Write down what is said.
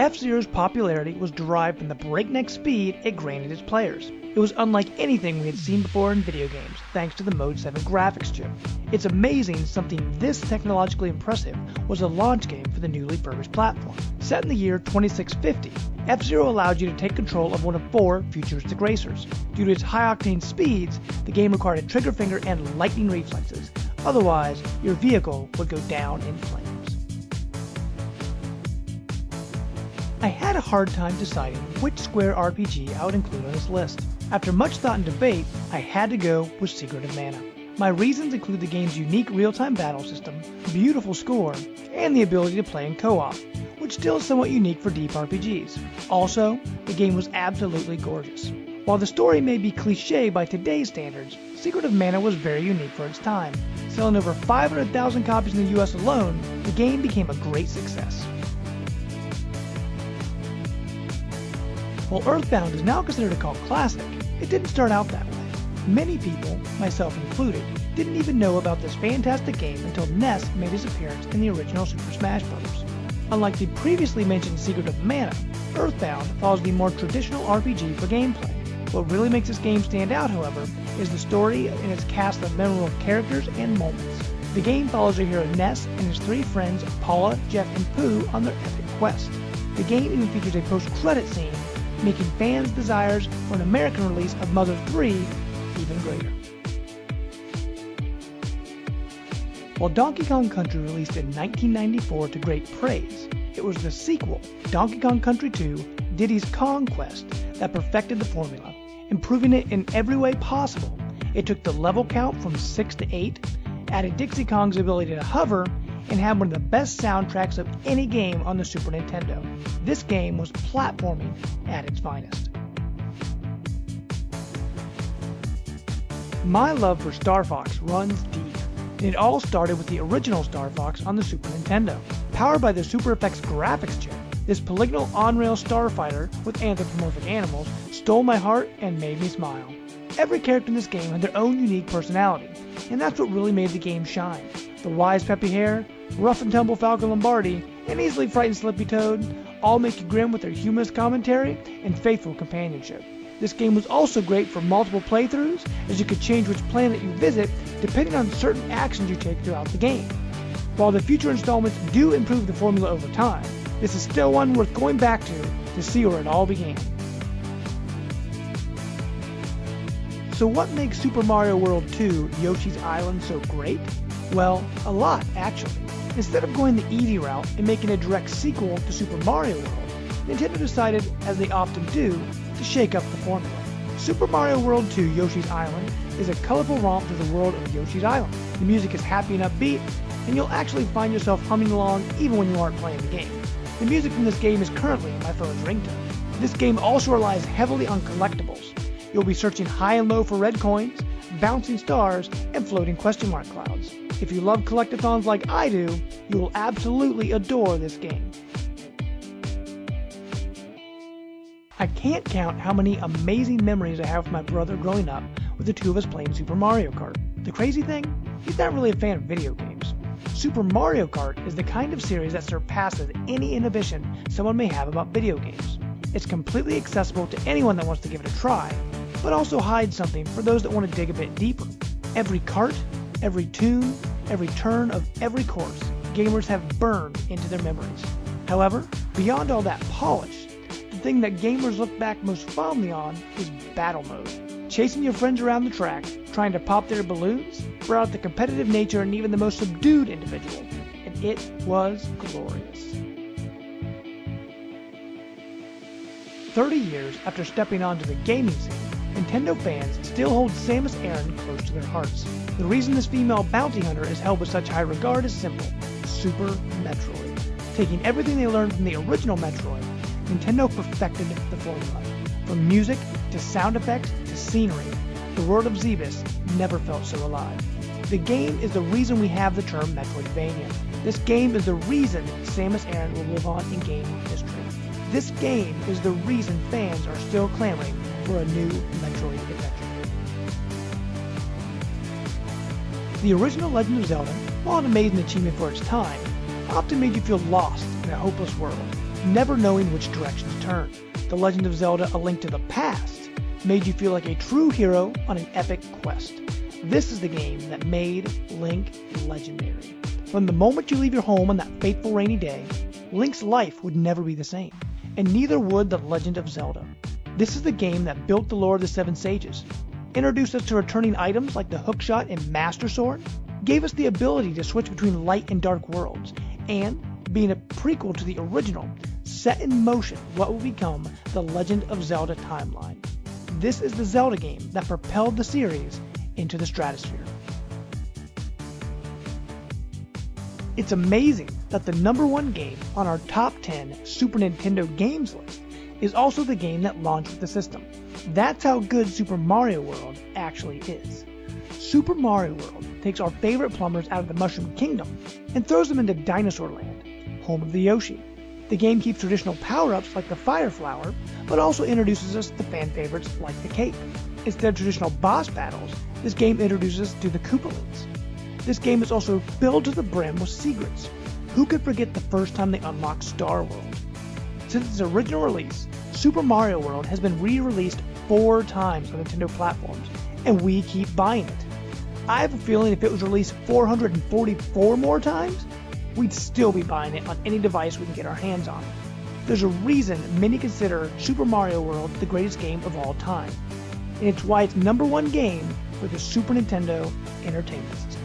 F-Zero's popularity was derived from the breakneck speed it granted its players. It was unlike anything we had seen before in video games, thanks to the Mode 7 graphics chip. It's amazing something this technologically impressive was a launch game for the newly furbished platform. Set in the year 2650, F-Zero allowed you to take control of one of 4 futuristic racers. Due to its high-octane speeds, the game required a trigger finger and lightning reflexes. Otherwise, your vehicle would go down in flames. I had a hard time deciding which Square RPG I would include on this list. After much thought and debate, I had to go with Secret of Mana. My reasons include the game's unique real-time battle system, beautiful score, and the ability to play in co-op, which still is somewhat unique for deep RPGs. Also, the game was absolutely gorgeous. While the story may be cliché by today's standards, Secret of Mana was very unique for its time. Selling over 500,000 copies in the US alone, the game became a great success. While Earthbound is now considered a cult classic, it didn't start out that way. Many people, myself included, didn't even know about this fantastic game until NES made its appearance in the original Super Smash Bros. Unlike the previously mentioned Secret of Mana, Earthbound follows the more traditional RPG for gameplay. What really makes this game stand out, however, is the story and its cast of memorable characters and moments. The game follows our hero Ness and his 3 friends Paula, Jeff, and Pooh on their epic quest. The game even features a post-credit scene, making fans' desires for an American release of Mother 3 even greater. While Donkey Kong Country released in 1994 to great praise, it was the sequel, Donkey Kong Country 2: Diddy's Kong Quest, that perfected the formula, improving it in every way possible. It took the level count from 6 to 8, added Dixie Kong's ability to hover, and had one of the best soundtracks of any game on the Super Nintendo. This game was platforming at its finest. My love for Star Fox runs deep, and it all started with the original Star Fox on the Super Nintendo. Powered by the Super FX graphics chip, this polygonal on-rail starfighter with anthropomorphic animals stole my heart and made me smile. Every character in this game had their own unique personality, and that's what really made the game shine. The wise peppy hare, rough and tumble Falcon Lombardi, and easily frightened Slippy Toad all make you grin with their humorous commentary and faithful companionship. This game was also great for multiple playthroughs, as you could change which planet you visit depending on certain actions you take throughout the game. While the future installments do improve the formula over time, this is still one worth going back to see where it all began. So what makes Super Mario World 2 Yoshi's Island so great? Well, a lot actually. Instead of going the easy route and making a direct sequel to Super Mario World, Nintendo decided, as they often do, to shake up the formula. Super Mario World 2 Yoshi's Island is a colorful romp through the world of Yoshi's Island. The music is happy and upbeat, and you'll actually find yourself humming along even when you aren't playing the game. The music from this game is currently my phone's ringtone. This game also relies heavily on collectibles. You'll be searching high and low for red coins, bouncing stars, and floating question mark clouds. If you love collectathons like I do, you will absolutely adore this game. I can't count how many amazing memories I have with my brother growing up with the two of us playing Super Mario Kart. The crazy thing? He's not really a fan of video games. Super Mario Kart is the kind of series that surpasses any inhibition someone may have about video games. It's completely accessible to anyone that wants to give it a try, but also hides something for those that want to dig a bit deeper. Every kart, every tune, every turn of every course, gamers have burned into their memories. However, beyond all that polish, the thing that gamers look back most fondly on is battle mode. Chasing your friends around the track, trying to pop their balloons, brought out the competitive nature in even the most subdued individual, and it was glorious. 30 years after stepping onto the gaming scene, Nintendo fans still hold Samus Aran close to their hearts. The reason this female bounty hunter is held with such high regard is simple: Super Metroid. Taking everything they learned from the original Metroid, Nintendo perfected the formula. From music to sound effects to scenery, the world of Zebus never felt so alive. The game is the reason we have the term Metroidvania. This game is the reason Samus Aran will live on in gaming history. This game is the reason fans are still clamoring for a new Metroid adventure. The original Legend of Zelda, while an amazing achievement for its time, often made you feel lost in a hopeless world. never knowing which direction to turn. The Legend of Zelda: A Link to the Past made you feel like a true hero on an epic quest. This is the game that made Link legendary. From the moment you leave your home on that fateful rainy day, Link's life would never be the same, and neither would The Legend of Zelda. This is the game that built the lore of the Seven Sages, introduced us to returning items like the hookshot and Master Sword, gave us the ability to switch between light and dark worlds, and, being a prequel to the original, set in motion what will become the Legend of Zelda timeline. This is the Zelda game that propelled the series into the stratosphere. It's amazing that the #1 game on our top 10 Super Nintendo games list is also the game that launched with the system. That's how good Super Mario World actually is. Super Mario World takes our favorite plumbers out of the Mushroom Kingdom and throws them into Dinosaur Land, home of the Yoshi. The game keeps traditional power-ups like the Fire Flower, but also introduces us to fan favorites like the Cape. Instead of traditional boss battles, this game introduces us to the Koopalings. This game is also filled to the brim with secrets. Who could forget the first time they unlocked Star World? Since its original release, Super Mario World has been re-released 4 times on Nintendo platforms, and we keep buying it. I have a feeling if it was released 444 more times, we'd still be buying it on any device we can get our hands on. There's a reason many consider Super Mario World the greatest game of all time, and it's why it's #1 game for the Super Nintendo Entertainment System.